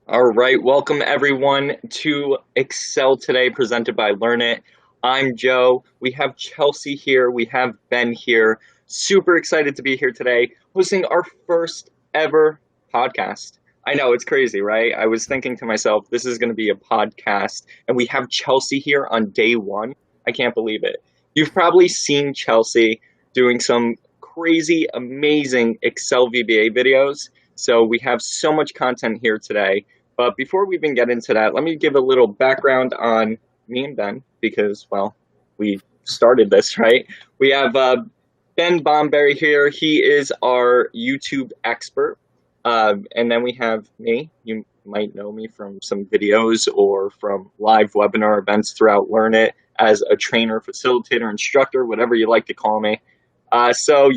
All right, welcome everyone to Excel Today, presented by Learnit. I'm Joe. We have Chelsea here. We have Ben here. Super excited to be here today, hosting our first ever podcast. I know it's crazy, right? I was thinking to myself, this is going to be a podcast, and we have Chelsea here on day one. I can't believe it. You've probably seen Chelsea doing some crazy, amazing Excel VBA videos. So we have so much content here today. But before we even get into that, let me give a little background on me and Ben because, well, we started this, right? We have Ben Bomberry here. He is our YouTube expert. And then we have me. You might know me from some videos or from live webinar events throughout Learnit as a trainer, facilitator, instructor, whatever you like to call me. So,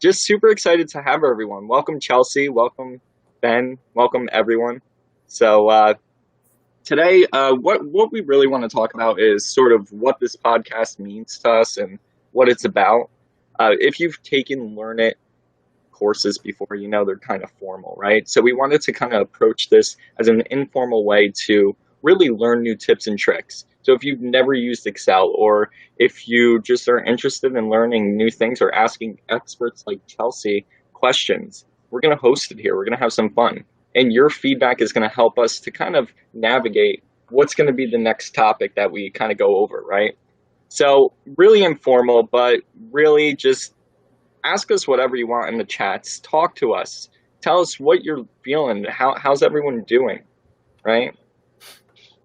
just super excited to have everyone. Welcome, Chelsea. Welcome, Ben. Welcome, everyone. So today, what we really want to talk about is sort of what this podcast means to us and what it's about. If you've taken Learnit courses before, you know they're kind of formal, right? So we wanted to kind of approach this as an informal way to really learn new tips and tricks. So if you've never used Excel, or if you just are interested in learning new things or asking experts like Chelsea questions, we're going to host it here. We're going to have some fun. And your feedback is going to help us to kind of navigate what's going to be the next topic that we kind of go over, right? So really informal, but really just ask us whatever you want in the chats. Talk to us. Tell us what you're feeling. How's everyone doing, right?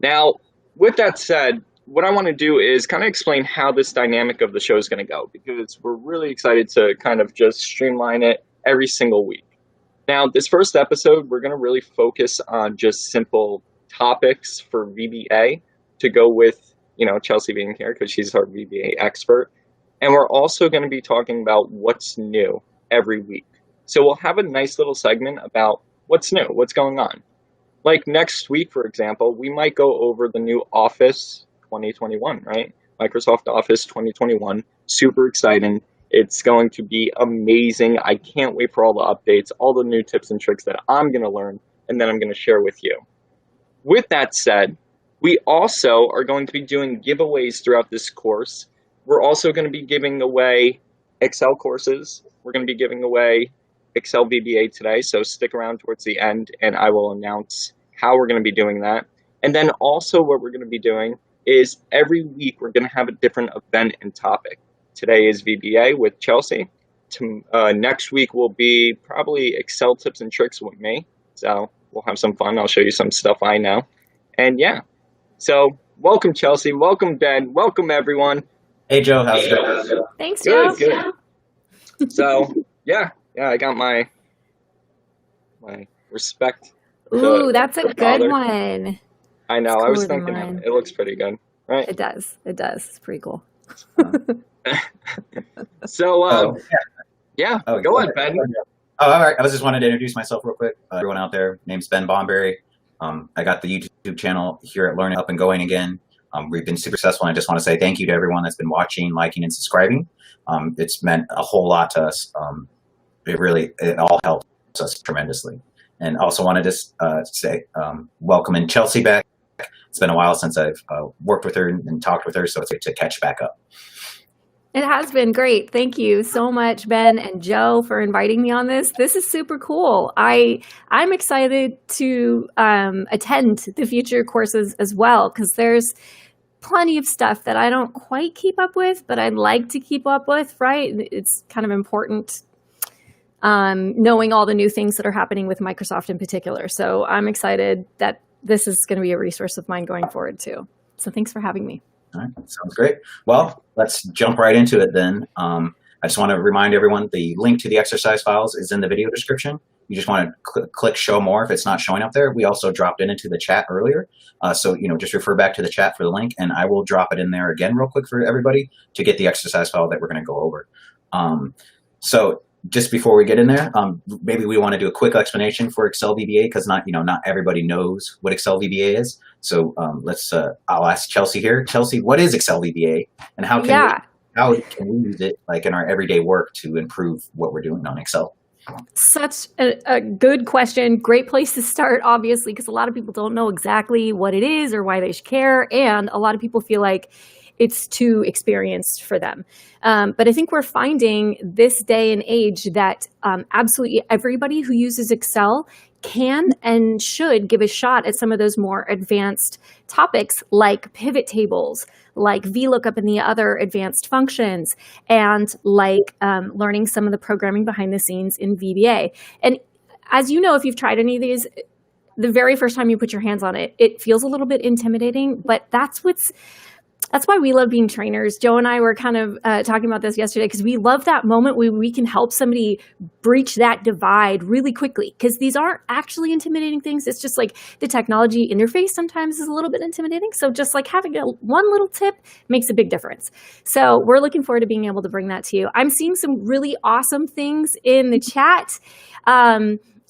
Now, with that said, what I want to do is kind of explain how this dynamic of the show is going to go, because we're really excited to kind of just streamline it every single week. Now, this first episode, we're going to really focus on just simple topics for VBA to go with, Chelsea being here because she's our VBA expert. And we're also going to be talking about what's new every week. So we'll have a nice little segment about what's new, what's going on. Like next week, for example, we might go over the new Office 2021, right? Microsoft Office 2021, super exciting. It's going to be amazing. I can't wait for all the updates, all the new tips and tricks that I'm going to learn, and then I'm going to share with you. With that said, we also are going to be doing giveaways throughout this course. We're also going to be giving away Excel courses. We're going to be giving away Excel VBA today, so stick around towards the end, and I will announce how we're going to be doing that. And then also what we're going to be doing is every week we're going to have a different event and topic. Today is VBA with Chelsea. Next week will be probably Excel tips and tricks with me. So we'll have some fun. I'll show you some stuff I know. And yeah, so welcome, Chelsea. Welcome, Ben. Welcome, everyone. Hey, Joe. How's it going? Thanks, Joe. Good. So yeah, I got my respect. Ooh, that's a good one. I know. I was thinking it looks pretty good, right? It does. It's pretty cool. So, go ahead, Ben. Oh, all right. I just wanted to introduce myself real quick. Everyone out there, name's Ben Bomberry. I got the YouTube channel here at Learnit up and going again. We've been super successful, and I just want to say thank you to everyone that's been watching, liking, and subscribing. It's meant a whole lot to us. It all helps us tremendously. And also wanted to say welcome in Chelsea back. It's been a while since I've worked with her and talked with her, so it's great to catch back up. It has been great. Thank you so much, Ben and Joe, for inviting me on this. This is super cool. I'm excited to attend the future courses as well, because there's plenty of stuff that I don't quite keep up with, but I'd like to keep up with, right? It's kind of important knowing all the new things that are happening with Microsoft in particular. So I'm excited that this is going to be a resource of mine going forward too. So thanks for having me. All right, sounds great. Well, let's jump right into it then. I just want to remind everyone the link to the exercise files is in the video description. You just want to click show more if it's not showing up there. We also dropped it into the chat earlier. So, just refer back to the chat for the link, and I will drop it in there again real quick for everybody to get the exercise file that we're going to go over. So just before we get in there, maybe we want to do a quick explanation for Excel VBA, because not everybody knows what Excel VBA is. So I'll ask Chelsea here. Chelsea, what is Excel VBA, and how can we use it like in our everyday work to improve what we're doing on Excel? Such a good question. Great place to start, obviously, because a lot of people don't know exactly what it is or why they should care. And a lot of people feel like it's too experienced for them. But I think we're finding this day and age that absolutely everybody who uses Excel can and should give a shot at some of those more advanced topics like pivot tables, like VLOOKUP and the other advanced functions, and like learning some of the programming behind the scenes in VBA. And as you know, if you've tried any of these, the very first time you put your hands on it, it feels a little bit intimidating, but that's why we love being trainers. Joe and I were kind of talking about this yesterday because we love that moment where we can help somebody breach that divide really quickly, because these aren't actually intimidating things. It's just like the technology interface sometimes is a little bit intimidating. So just like having one little tip makes a big difference. So we're looking forward to being able to bring that to you. I'm seeing some really awesome things in the chat.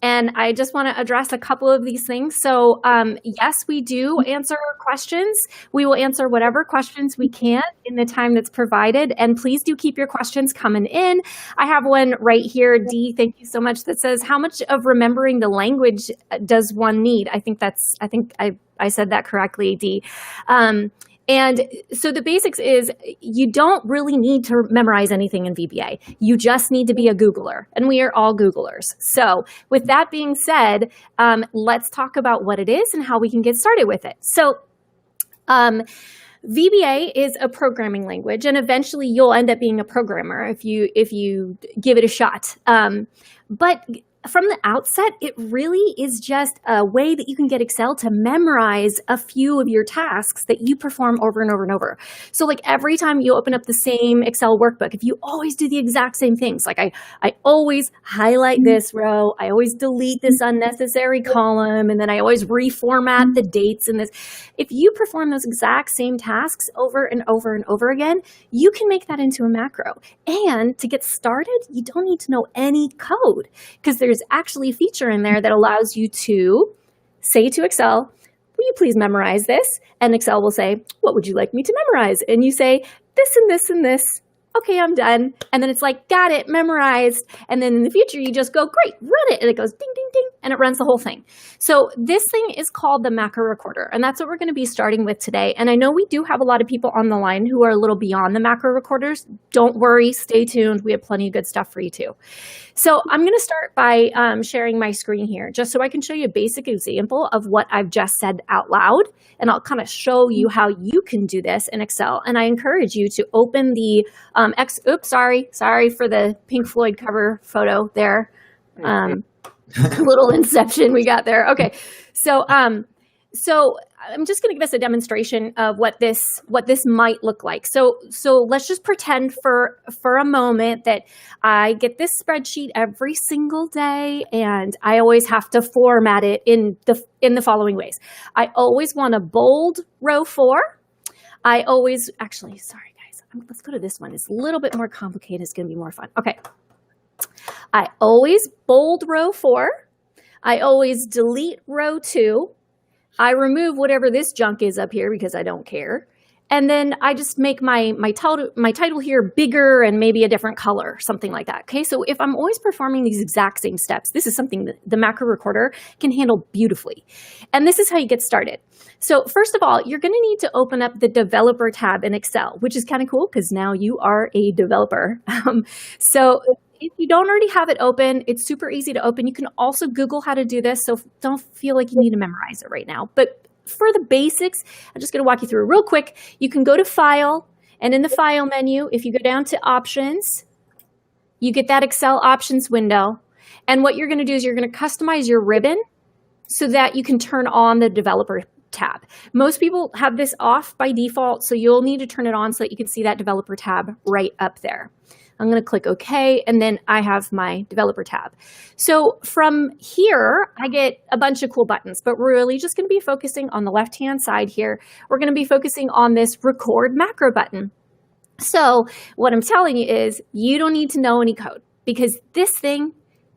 And I just want to address a couple of these things. So yes, we do answer questions. We will answer whatever questions we can in the time that's provided. And please do keep your questions coming in. I have one right here, Dee, thank you so much, that says, how much of remembering the language does one need? I think I said that correctly, Dee. And so the basics is you don't really need to memorize anything in VBA. You just need to be a Googler, and we are all Googlers. So with that being said, let's talk about what it is and how we can get started with it. So VBA is a programming language, and eventually you'll end up being a programmer if you give it a shot. But from the outset, it really is just a way that you can get Excel to memorize a few of your tasks that you perform over and over and over. So like every time you open up the same Excel workbook, if you always do the exact same things, like I always highlight this row, I always delete this unnecessary column, and then I always reformat the dates in this. If you perform those exact same tasks over and over and over again, you can make that into a macro. And to get started, you don't need to know any code, because there's actually a feature in there that allows you to say to Excel, will you please memorize this? And Excel will say, what would you like me to memorize? And you say, this and this and this. Okay, I'm done. And then it's like, got it, memorized. And then in the future, you just go, great, run it. And it goes ding, ding, ding, and it runs the whole thing. So this thing is called the macro recorder. And that's what we're going to be starting with today. And I know we do have a lot of people on the line who are a little beyond the macro recorders. Don't worry, stay tuned. We have plenty of good stuff for you too. So I'm going to start by sharing my screen here, just so I can show you a basic example of what I've just said out loud. And I'll kind of show you how you can do this in Excel. And I encourage you to open the sorry for the Pink Floyd cover photo there. Little inception we got there. Okay. So I'm just going to give us a demonstration of what this might look like. So let's just pretend for a moment that I get this spreadsheet every single day, and I always have to format it in the following ways. I always want to bold row 4. Let's go to this one. It's a little bit more complicated. It's going to be more fun. Okay. I always bold row 4. I always delete row 2. I remove whatever this junk is up here because I don't care. And then I just make my title here bigger and maybe a different color, something like that. Okay, so if I'm always performing these exact same steps, this is something that the macro recorder can handle beautifully. And this is how you get started. So first of all, you're going to need to open up the developer tab in Excel, which is kind of cool because now you are a developer. So if you don't already have it open, it's super easy to open. You can also Google how to do this, so don't feel like you need to memorize it right now. But for the basics, I'm just going to walk you through real quick. You can go to File, and in the File menu, if you go down to Options, you get that Excel Options window. And what you're going to do is you're going to customize your ribbon so that you can turn on the Developer tab. Most people have this off by default, so you'll need to turn it on so that you can see that Developer tab right up there. I'm going to click OK, and then I have my developer tab. So from here, I get a bunch of cool buttons, but we're really just going to be focusing on the left-hand side here. We're going to be focusing on this record macro button. So what I'm telling you is you don't need to know any code, because this thing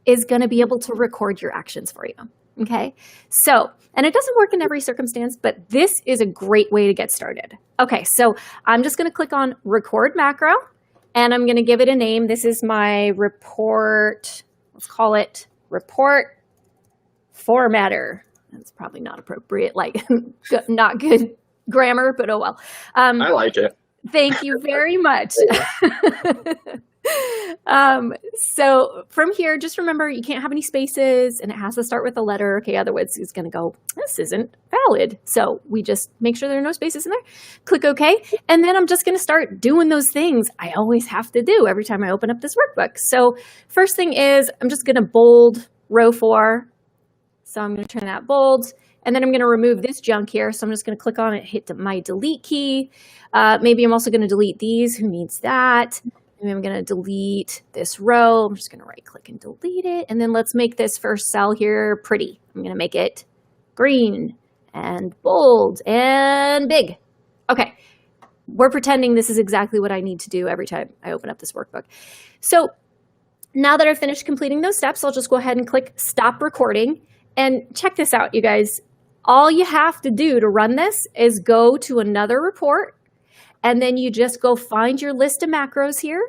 is going to be able to record your actions for you. Okay, so, and it doesn't work in every circumstance, but this is a great way to get started. Okay, so I'm just going to click on record macro. And I'm going to give it a name. This is my report Let's call it report formatter. That's probably not appropriate, like not good grammar, but oh well. I like it. Thank you very much. So from here, just remember you can't have any spaces and it has to start with a letter. Okay, otherwise it's going to go, this isn't valid. So we just make sure there are no spaces in there. Click OK. And then I'm just going to start doing those things I always have to do every time I open up this workbook. So first thing is I'm just going to bold row 4. So I'm going to turn that bold. And then I'm going to remove this junk here. So I'm just going to click on it, hit my delete key. Maybe I'm also going to delete these. Who needs that? And I'm going to delete this row. I'm just going to right click and delete it. And then let's make this first cell here pretty. I'm going to make it green and bold and big. Okay. We're pretending this is exactly what I need to do every time I open up this workbook. So now that I've finished completing those steps, I'll just go ahead and click stop recording. And check this out, you guys. All you have to do to run this is go to another report, and then you just go find your list of macros here.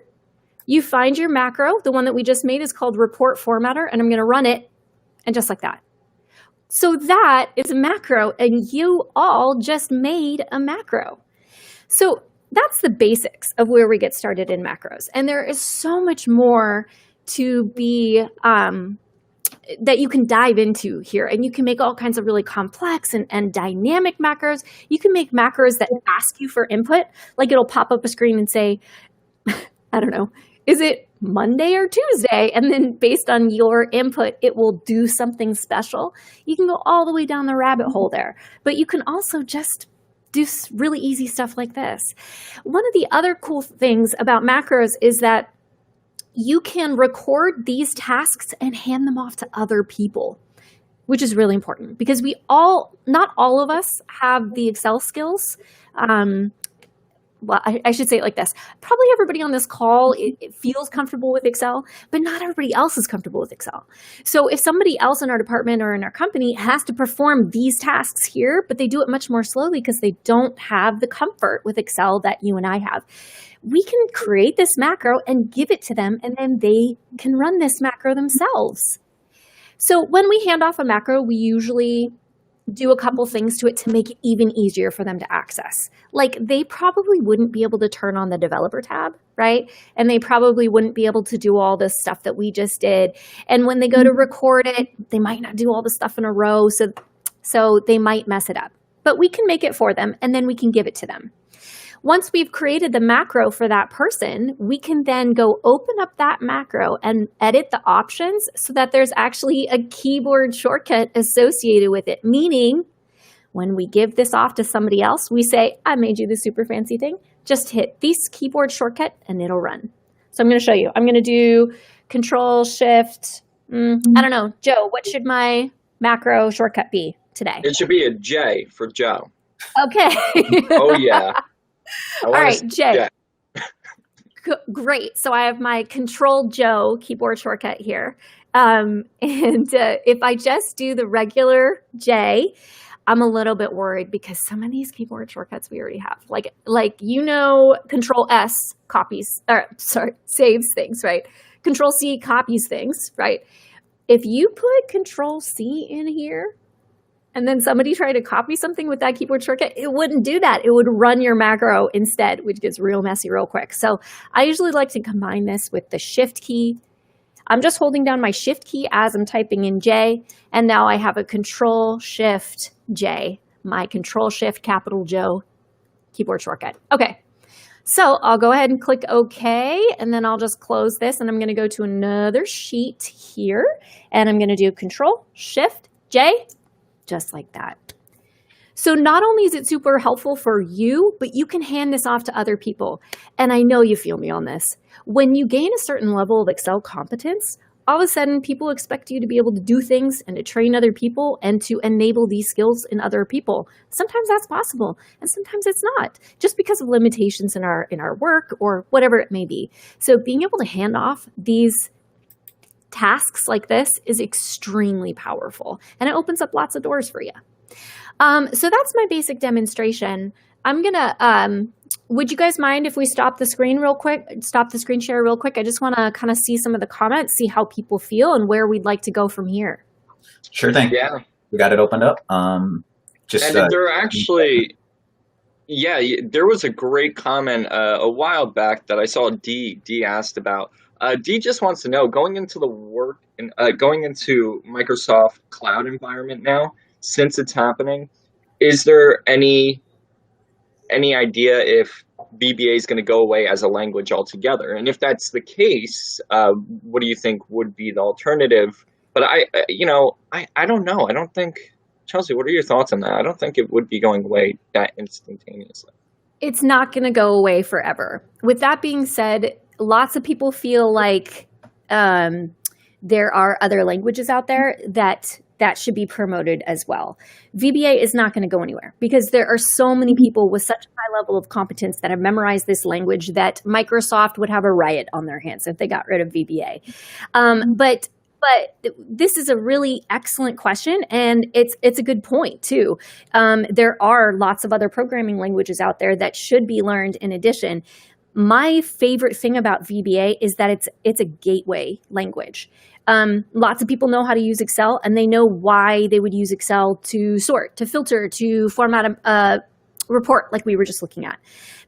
You find your macro. The one that we just made is called report formatter, and I'm going to run it, and just like that. So that is a macro, and you all just made a macro. So that's the basics of where we get started in macros. And there is so much more to be that you can dive into here, and you can make all kinds of really complex and dynamic macros. You can make macros that ask you for input, like it'll pop up a screen and say, I don't know, is it Monday or Tuesday? And then based on your input, it will do something special. You can go all the way down the rabbit hole there, but you can also just do really easy stuff like this. One of the other cool things about macros is that you can record these tasks and hand them off to other people, which is really important because not all of us have the Excel skills. Well, I should say it like this. Probably everybody on this call, it feels comfortable with Excel, but not everybody else is comfortable with Excel. So if somebody else in our department or in our company has to perform these tasks here, but they do it much more slowly because they don't have the comfort with Excel that you and I have, we can create this macro and give it to them, and then they can run this macro themselves. So when we hand off a macro, we usually do a couple things to it to make it even easier for them to access. Like they probably wouldn't be able to turn on the developer tab, right? And they probably wouldn't be able to do all this stuff that we just did. And when they go to record it, they might not do all the stuff in a row, so they might mess it up. But we can make it for them, and then we can give it to them. Once we've created the macro for that person, we can then go open up that macro and edit the options so that there's actually a keyboard shortcut associated with it. Meaning, when we give this off to somebody else, we say, I made you the super fancy thing. Just hit this keyboard shortcut and it'll run. So I'm going to show you. I'm going to do Control Shift. I don't know. Joe, what should my macro shortcut be today? It should be a J for Joe. Okay. Oh, yeah. All right, Jay. Great. So I have my Control Joe keyboard shortcut here. If I just do the regular J, I'm a little bit worried because some of these keyboard shortcuts we already have. Like Control S saves things, right? Control C copies things, right? If you put Control C in here, and then somebody tried to copy something with that keyboard shortcut, it wouldn't do that. It would run your macro instead, which gets real messy real quick. So I usually like to combine this with the Shift key. I'm just holding down my Shift key as I'm typing in J, and now I have a Control Shift J, my Control Shift capital Joe keyboard shortcut. Okay, so I'll go ahead and click OK, and then I'll just close this, and I'm going to go to another sheet here, and I'm going to do Control Shift J. Just like that. So not only is it super helpful for you, but you can hand this off to other people. And I know you feel me on this. When you gain a certain level of Excel competence, all of a sudden people expect you to be able to do things and to train other people and to enable these skills in other people. Sometimes that's possible, and sometimes it's not, just because of limitations in our work or whatever it may be. So being able to hand off these tasks like this is extremely powerful, and it opens up lots of doors for you. So that's my basic demonstration. I'm gonna would you guys mind if we stop the screen share real quick? I just want to kind of see some of the comments, see how people feel and where we'd like to go from here. Sure thing. Yeah. We got it opened up. There actually, yeah, there was a great comment a while back that I saw D asked about. D just wants to know, going into Microsoft Cloud environment now, since it's happening, is there any idea if VBA is going to go away as a language altogether? And if that's the case, what do you think would be the alternative? But I don't know. I don't think, Chelsea, what are your thoughts on that? I don't think it would be going away that instantaneously. It's not going to go away forever. With that being said, lots of people feel like there are other languages out there that should be promoted as well. VBA is not going to go anywhere because there are so many people with such a high level of competence that have memorized this language that Microsoft would have a riot on their hands if they got rid of VBA. But this is a really excellent question, and it's a good point too. There are lots of other programming languages out there that should be learned in addition. My favorite thing about VBA is that it's a gateway language. Lots of people know how to use Excel, and they know why they would use Excel to sort, to filter, to format a report like we were just looking at.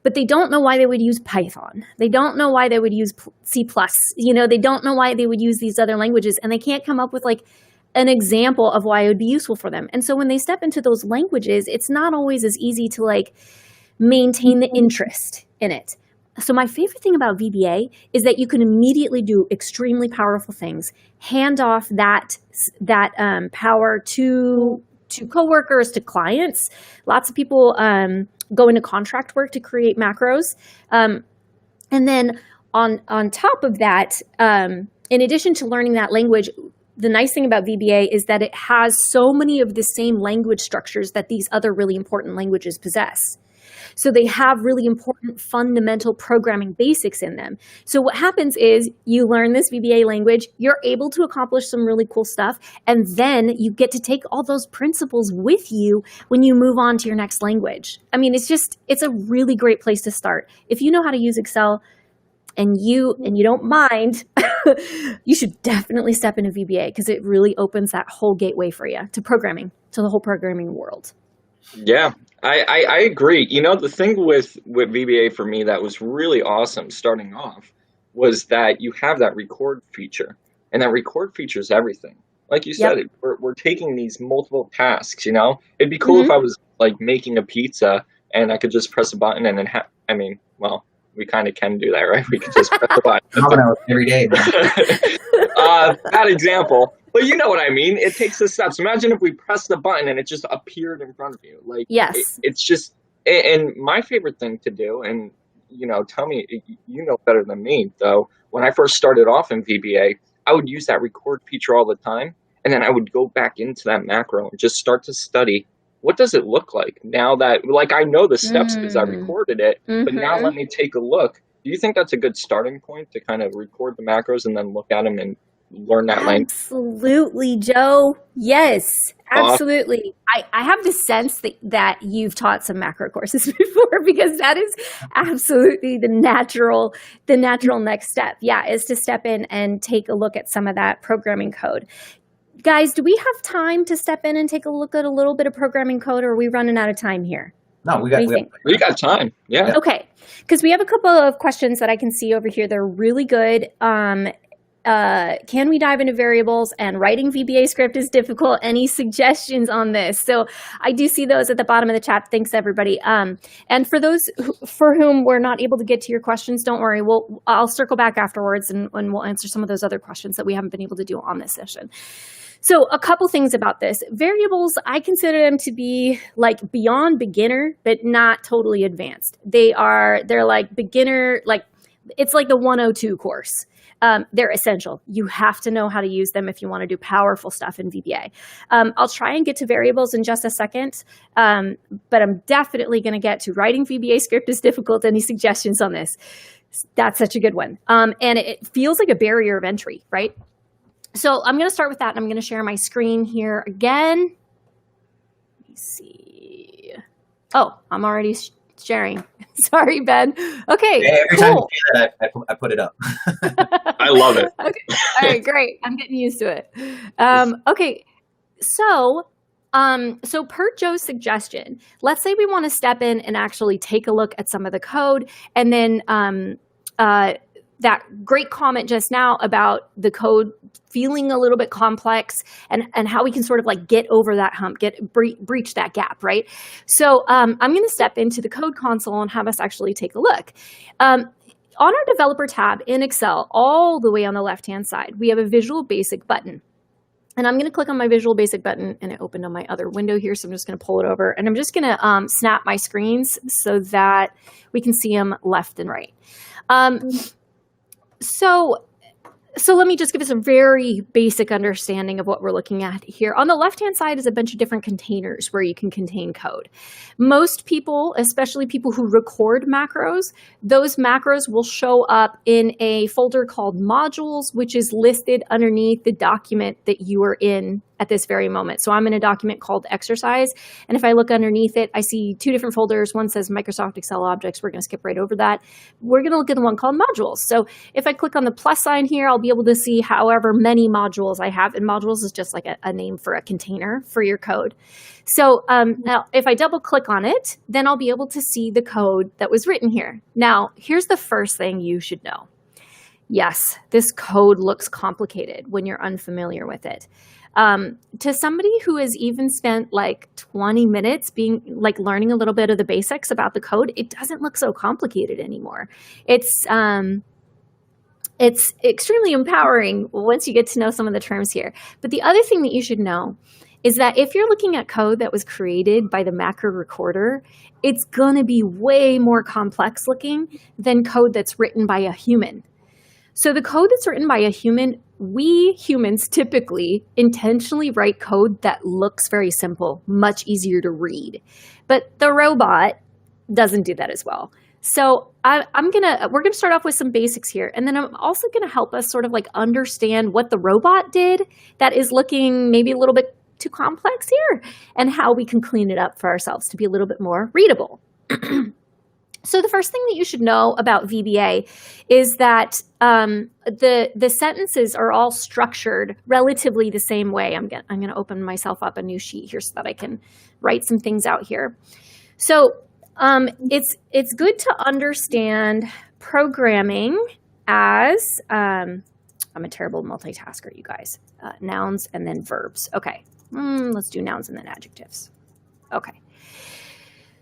But they don't know why they would use Python. They don't know why they would use C++. They don't know why they would use these other languages, and they can't come up with like an example of why it would be useful for them. And so when they step into those languages, it's not always as easy to like maintain the interest in it. So my favorite thing about VBA is that you can immediately do extremely powerful things, hand off that power to coworkers, to clients. Lots of people go into contract work to create macros. And then on top of that, in addition to learning that language, the nice thing about VBA is that it has so many of the same language structures that these other really important languages possess. So they have really important fundamental programming basics in them. So what happens is you learn this VBA language, you're able to accomplish some really cool stuff, and then you get to take all those principles with you when you move on to your next language. I mean, it's a really great place to start. If you know how to use Excel and you don't mind, you should definitely step into VBA because it really opens that whole gateway for you to programming, to the whole programming world. Yeah, I agree. The thing with VBA for me that was really awesome starting off was that you have that record feature, and that record feature is everything. Like you said, we're taking these multiple tasks, It'd be cool if I was like making a pizza and I could just press a button and then we kind of can do that, right? We could just press the button. Every day. Bad example. But you know what I mean. It takes the steps. Imagine if we pressed the button and it just appeared in front of you. Like, yes, it's just. And my favorite thing to do, and tell me, better than me though. When I first started off in VBA, I would use that record feature all the time, and then I would go back into that macro and just start to study. What does it look like now that, like, I know the steps because I recorded it, but now let me take a look. Do you think that's a good starting point to kind of record the macros and then look at them and learn that language? Absolutely, Joe. Yes, absolutely. I have the sense that you've taught some macro courses before because that is absolutely the natural next step. Yeah, is to step in and take a look at some of that programming code. Guys, do we have time to step in and take a look at a little bit of programming code, or are we running out of time here? No, we got time. Yeah. Okay, because we have a couple of questions that I can see over here. They're really good. Can we dive into variables? And writing VBA script is difficult. Any suggestions on this? So I do see those at the bottom of the chat. Thanks, everybody. And for those for whom we're not able to get to your questions, don't worry. I'll circle back afterwards and we'll answer some of those other questions that we haven't been able to do on this session. So a couple things about this. Variables, I consider them to be like beyond beginner, but not totally advanced. They're like beginner, like it's like the 102 course. They're essential. You have to know how to use them if you want to do powerful stuff in VBA. I'll try and get to variables in just a second, but I'm definitely going to get to writing VBA script is difficult. Any suggestions on this? That's such a good one. And it feels like a barrier of entry, right? So I'm going to start with that, and I'm going to share my screen here again. Let me see. Oh, I'm already sharing. Sorry, Ben. Okay, Hey, every time you cool. say that, I put it up. I love it. Okay. All right, great. I'm getting used to it. Okay, so per Joe's suggestion, let's say we want to step in and actually take a look at some of the code, and then that great comment just now about the code feeling a little bit complex and how we can sort of like get over that hump, breach that gap, right? So I'm going to step into the code console and have us actually take a look. On our developer tab in Excel, all the way on the left-hand side, we have a Visual Basic button. And I'm going to click on my Visual Basic button, and it opened on my other window here. So I'm just going to pull it over, and I'm just going to snap my screens so that we can see them left and right. So let me just give us a very basic understanding of what we're looking at here. On the left-hand side is a bunch of different containers where you can contain code. Most people, especially people who record macros, those macros will show up in a folder called modules, which is listed underneath the document that you are in at this very moment. So I'm in a document called exercise. And if I look underneath it, I see two different folders. One says Microsoft Excel objects. We're going to skip right over that. We're going to look at the one called modules. So if I click on the plus sign here, I'll be able to see however many modules I have. And modules is just like a name for a container for your code. So now if I double click on it, then I'll be able to see the code that was written here. Now, here's the first thing you should know. Yes, this code looks complicated when you're unfamiliar with it. To somebody who has even spent like 20 minutes learning a little bit of the basics about the code, it doesn't look so complicated anymore. It's extremely empowering once you get to know some of the terms here. But the other thing that you should know is that if you're looking at code that was created by the macro recorder, it's going to be way more complex looking than code that's written by a human. So the code that's written by a human, we humans typically intentionally write code that looks very simple, much easier to read. But the robot doesn't do that as well. So we're gonna start off with some basics here, and then I'm also gonna help us sort of like understand what the robot did that is looking maybe a little bit too complex here, and how we can clean it up for ourselves to be a little bit more readable. So the first thing that you should know about VBA is that the sentences are all structured relatively the same way. I'm going to open myself up a new sheet here so that I can write some things out here. So it's good to understand programming as I'm a terrible multitasker, you guys. Nouns and then verbs. Okay, let's do nouns and then adjectives. Okay.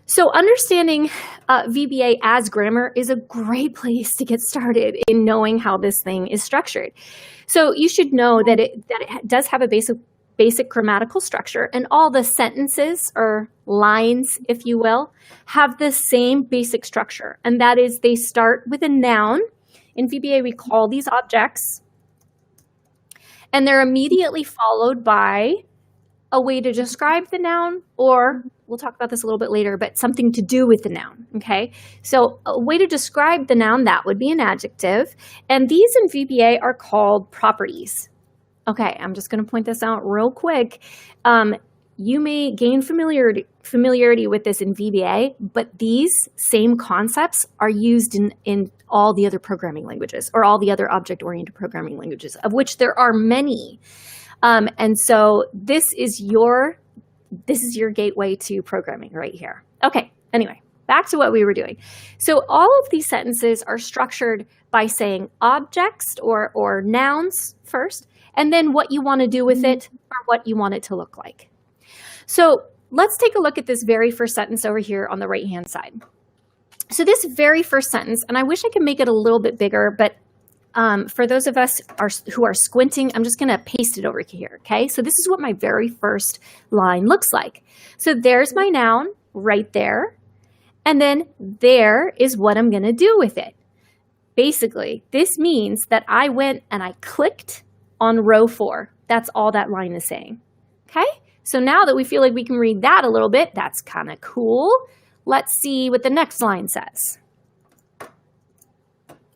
So understanding VBA as grammar is a great place to get started in knowing how this thing is structured. So you should know that it does have a basic grammatical structure, and all the sentences or lines, if you will, have the same basic structure. And that is they start with a noun. In VBA, we call these objects. And they're immediately followed by a way to describe the noun, or we'll talk about this a little bit later, but something to do with the noun, okay? So a way to describe the noun, that would be an adjective. And these in VBA are called properties. Okay, I'm just going to point this out real quick. You may gain familiarity with this in VBA, but these same concepts are used in all the other programming languages, or all the other object-oriented programming languages, of which there are many. And so this is your gateway to programming right here. Okay, anyway, back to what we were doing. So all of these sentences are structured by saying objects or nouns first, and then what you want to do with it or what you want it to look like. So let's take a look at this very first sentence over here on the right-hand side. So this very first sentence, and I wish I could make it a little bit bigger, but for those of us who are squinting, I'm just going to paste it over here, okay? So this is what my very first line looks like. So there's my noun right there, and then there is what I'm going to do with it. Basically, this means that I went and I clicked on row 4. That's all that line is saying, okay? So now that we feel like we can read that a little bit, that's kind of cool. Let's see what the next line says.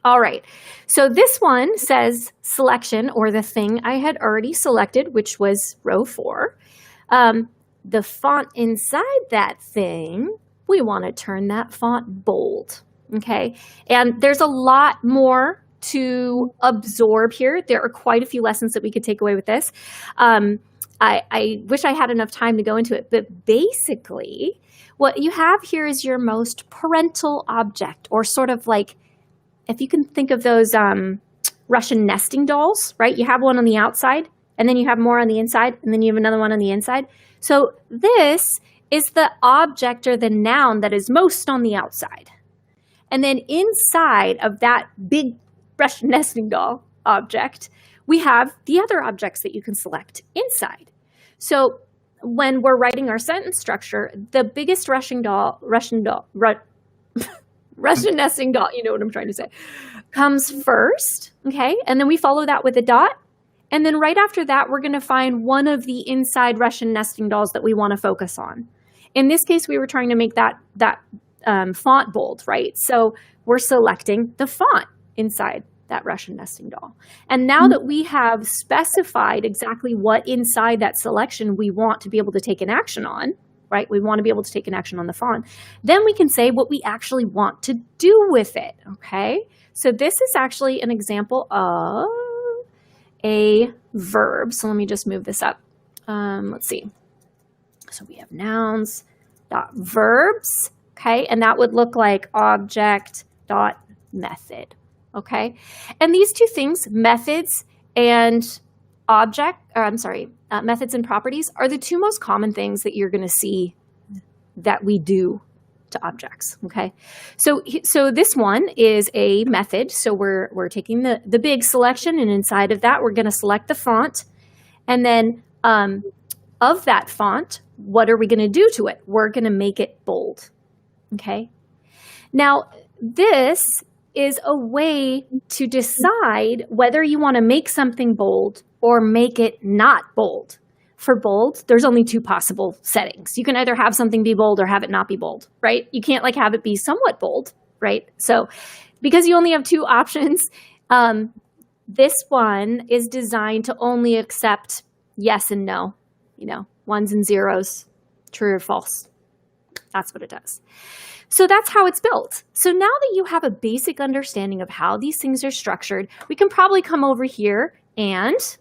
All right, so this one says selection, or the thing I had already selected, which was row 4. The font inside that thing we want to turn that font bold, okay? And there's a lot more to absorb here. There are quite a few lessons that we could take away with this. I wish I had enough time to go into it, but basically what you have here is your most parental object, or sort of like, if you can think of those Russian nesting dolls, right? You have one on the outside, and then you have more on the inside, and then you have another one on the inside. So this is the object or the noun that is most on the outside. And then inside of that big Russian nesting doll object, we have the other objects that you can select inside. So when we're writing our sentence structure, the biggest Russian nesting doll, you know what I'm trying to say, comes first, okay? And then we follow that with a dot. And then right after that, we're going to find one of the inside Russian nesting dolls that we want to focus on. In this case, we were trying to make that font bold, right? So we're selecting the font inside that Russian nesting doll. And now that we have specified exactly what inside that selection we want to be able to take an action on, right? We want to be able to take an action on the font. Then we can say what we actually want to do with it, okay? So this is actually an example of a verb. So let me just move this up. Let's see. So we have nouns dot verbs, okay? And that would look like object dot method, okay? And these two things, methods and methods and properties, are the two most common things that you're going to see that we do to objects, okay? So this one is a method. So we're taking the big selection, and inside of that, we're going to select the font. And then of that font, what are we going to do to it? We're going to make it bold, okay? Now, this is a way to decide whether you want to make something bold or make it not bold. For bold, there's only two possible settings. You can either have something be bold or have it not be bold, right? You can't like have it be somewhat bold, right? So because you only have two options, this one is designed to only accept yes and no, ones and zeros, true or false. That's what it does. So that's how it's built. So now that you have a basic understanding of how these things are structured, we can probably come over here and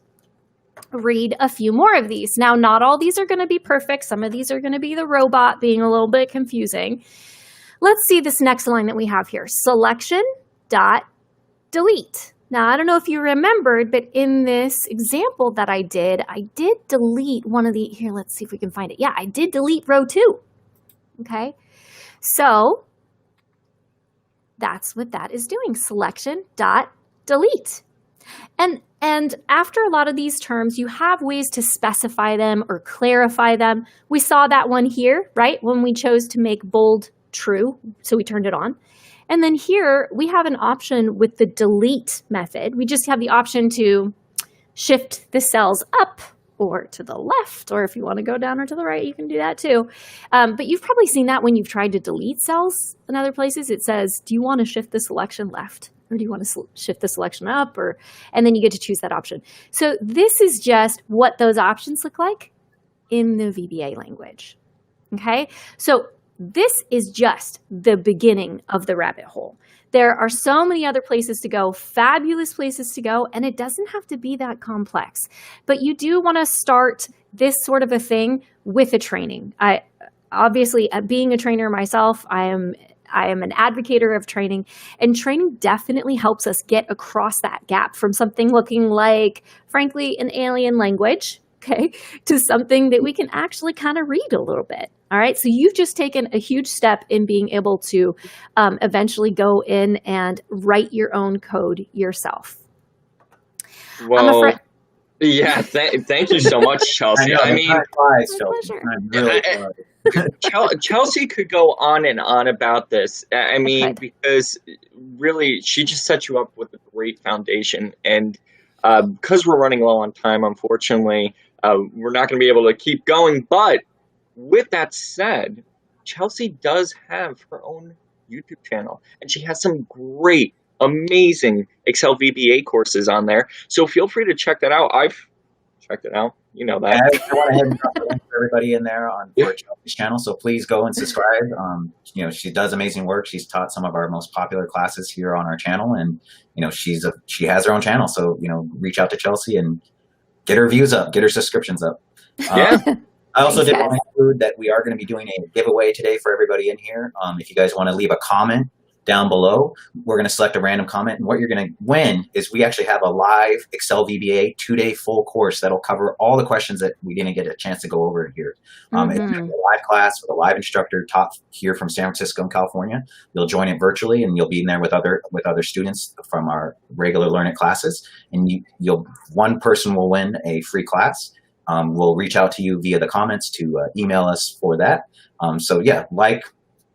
read a few more of these. Now, not all these are going to be perfect. Some of these are going to be the robot being a little bit confusing. Let's see this next line that we have here. Selection dot delete. Now, I don't know if you remembered, but in this example that I did delete one of the, here, let's see if we can find it. Yeah, I did delete row 2. Okay. So that's what that is doing. Selection dot delete. And after a lot of these terms, you have ways to specify them or clarify them. We saw that one here, right? When we chose to make bold true, so we turned it on. And then here we have an option with the delete method. We just have the option to shift the cells up or to the left, or if you want to go down or to the right, you can do that too. But you've probably seen that when you've tried to delete cells in other places. It says, do you want to shift the selection left? Or do you want to shift the selection up? And then you get to choose that option. So this is just what those options look like in the VBA language. Okay, so this is just the beginning of the rabbit hole. There are so many other places to go, fabulous places to go, and it doesn't have to be that complex. But you do want to start this sort of a thing with a training. Obviously, being a trainer myself, I am an advocator of training, and training definitely helps us get across that gap from something looking like, frankly, an alien language, okay, to something that we can actually kind of read a little bit. All right, so you've just taken a huge step in being able to eventually go in and write your own code yourself. Well, yeah, thank you so much, Chelsea. I mean, Chelsea could go on and on about this. I mean, because really, she just set you up with a great foundation. And because we're running low on time, unfortunately, we're not going to be able to keep going. But with that said, Chelsea does have her own YouTube channel, and she has some great, amazing Excel VBA courses on there. So feel free to check that out. I've checked it out. You know Yeah, that. I want to head and drop the link for everybody in there on for Chelsea's channel. So please go and subscribe. You know, she does amazing work. She's taught some of our most popular classes here on our channel, and you know, she has her own channel. So you know, reach out to Chelsea and get her views up, get her subscriptions up. Yeah. I also did Thanks, want to include that we are going to be doing a giveaway today for everybody in here. If you guys want to leave a comment down below, we're going to select a random comment, and what you're going to win is we actually have a live Excel VBA 2-day full course that'll cover all the questions that we didn't get a chance to go over here. It's a live class with a live instructor taught here from San Francisco and California. You'll join it virtually, and you'll be in there with other students from our regular Learnit classes, and one person will win a free class. We'll reach out to you via the comments to email us for that. So yeah,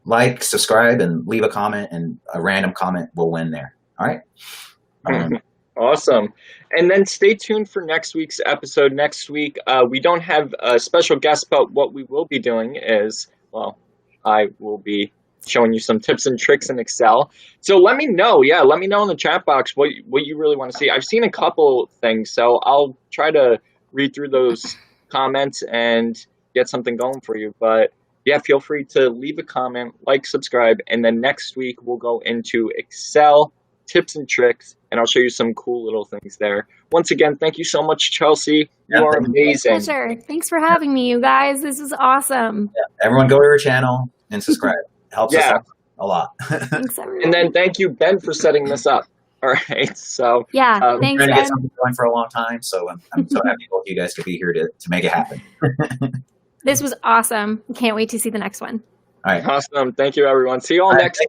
like, subscribe, and leave a comment, and a random comment will win there. All right. Awesome. And then stay tuned for next week's episode. Next week, we don't have a special guest, but what we will be doing is, well, I will be showing you some tips and tricks in Excel. So let me know. Yeah, let me know in the chat box what you really want to see. I've seen a couple things, so I'll try to read through those comments and get something going for you. But yeah, feel free to leave a comment, like, subscribe, and then next week we'll go into Excel tips and tricks, and I'll show you some cool little things there. Once again, thank you so much, Chelsea. You are amazing. Pleasure. Thanks for having me, you guys. This is awesome. Yeah. Everyone go to her channel and subscribe. It helps us out a lot. Thanks, everyone. And then thank you, Ben, for setting this up. All right. So yeah, trying thanks, to Ben. get something going for a long time, so I'm so happy both you guys could be here to make it happen. This was awesome. Can't wait to see the next one. All right. Awesome. Thank you, everyone. See you all next